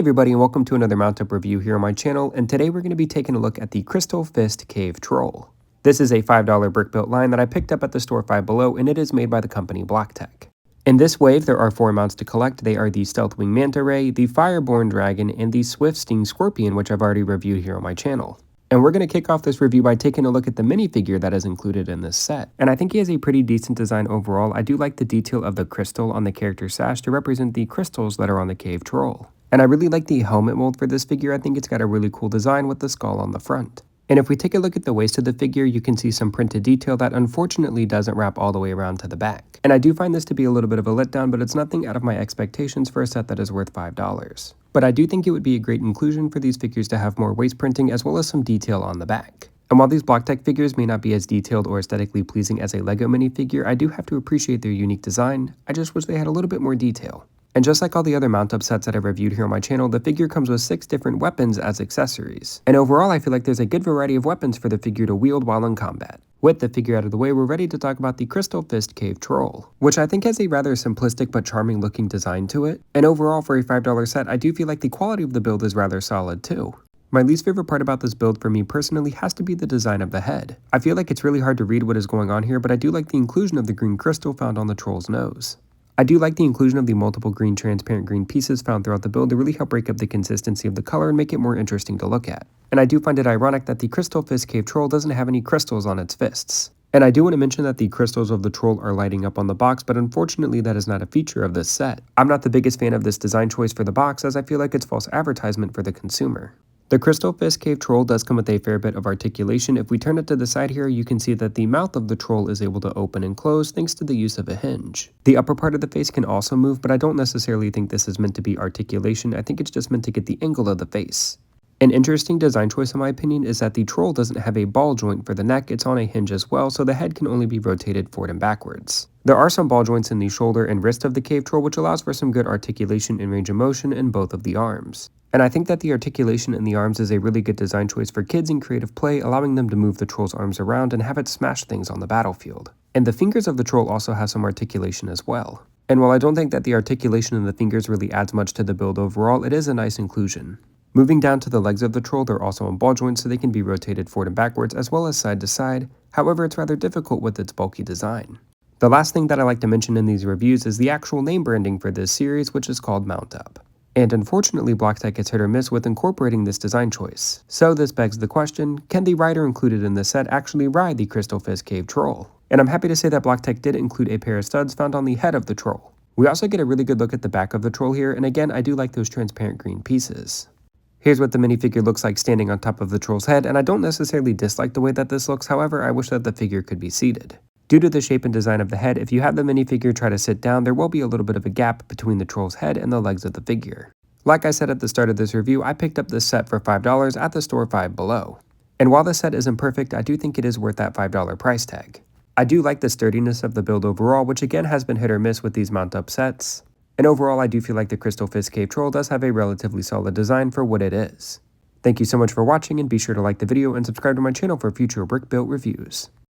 everybody, and welcome to another mount up review here on my channel, and today we're going to be taking a look at the Crystal Fist Cave Troll. This is a $5 brick built line that I picked up at the store 5 Below, and it is made by the company Blacktech. In this wave, there are 4 mounts to collect. They are the Stealthwing Manta Ray, the Fireborn Dragon, and the Swift Sting Scorpion, which I've already reviewed here on my channel. And we're going to kick off this review by taking a look at the minifigure that is included in this set. And I think he has a pretty decent design overall. I do like the detail of the crystal on the character sash to represent the crystals that are on the cave troll. And I really like the helmet mold for this figure. I think it's got a really cool design with the skull on the front. And if we take a look at the waist of the figure, you can see some printed detail that unfortunately doesn't wrap all the way around to the back. And I do find this to be a little bit of a letdown, but it's nothing out of my expectations for a set that is worth $5. But I do think it would be a great inclusion for these figures to have more waist printing as well as some detail on the back. And while these Blacktech figures may not be as detailed or aesthetically pleasing as a LEGO minifigure, I do have to appreciate their unique design. I just wish they had a little bit more detail. And just like all the other mount-up sets that I've reviewed here on my channel, the figure comes with 6 different weapons as accessories. And overall, I feel like there's a good variety of weapons for the figure to wield while in combat. With the figure out of the way, we're ready to talk about the Crystal Fist Cave Troll, which I think has a rather simplistic but charming looking design to it. And overall, for a $5 set, I do feel like the quality of the build is rather solid too. My least favorite part about this build for me personally has to be the design of the head. I feel like it's really hard to read what is going on here, but I do like the inclusion of the green crystal found on the troll's nose. I do like the inclusion of the multiple green transparent green pieces found throughout the build to really help break up the consistency of the color and make it more interesting to look at. And I do find it ironic that the Crystal Fist Cave Troll doesn't have any crystals on its fists. And I do want to mention that the crystals of the troll are lighting up on the box, but unfortunately that is not a feature of this set. I'm not the biggest fan of this design choice for the box, as I feel like it's false advertisement for the consumer. The Crystal Fist Cave Troll does come with a fair bit of articulation. If we turn it to the side here, you can see that the mouth of the troll is able to open and close thanks to the use of a hinge. The upper part of the face can also move, but I don't necessarily think this is meant to be articulation. I think it's just meant to get the angle of the face. An interesting design choice in my opinion is that the troll doesn't have a ball joint for the neck, it's on a hinge as well, so the head can only be rotated forward and backwards. There are some ball joints in the shoulder and wrist of the cave troll, which allows for some good articulation and range of motion in both of the arms. And I think that the articulation in the arms is a really good design choice for kids in creative play, allowing them to move the troll's arms around and have it smash things on the battlefield. And the fingers of the troll also have some articulation as well. And while I don't think that the articulation in the fingers really adds much to the build overall, it is a nice inclusion. Moving down to the legs of the troll, they're also on ball joints so they can be rotated forward and backwards as well as side to side. However, it's rather difficult with its bulky design. The last thing that I like to mention in these reviews is the actual name branding for this series, which is called Mount Up. And unfortunately, Blacktech is hit or miss with incorporating this design choice. So this begs the question, can the rider included in this set actually ride the Crystal Fist Cave Troll? And I'm happy to say that Blacktech did include a pair of studs found on the head of the troll. We also get a really good look at the back of the troll here, and again, I do like those transparent green pieces. Here's what the minifigure looks like standing on top of the troll's head, and I don't necessarily dislike the way that this looks, however, I wish that the figure could be seated. Due to the shape and design of the head, if you have the minifigure try to sit down, there will be a little bit of a gap between the troll's head and the legs of the figure. Like I said at the start of this review, I picked up this set for $5 at the store 5 Below. And while this set isn't perfect, I do think it is worth that $5 price tag. I do like the sturdiness of the build overall, which again has been hit or miss with these mount-up sets. And overall, I do feel like the Crystal Fist Cave Troll does have a relatively solid design for what it is. Thank you so much for watching, and be sure to like the video and subscribe to my channel for future brick built reviews.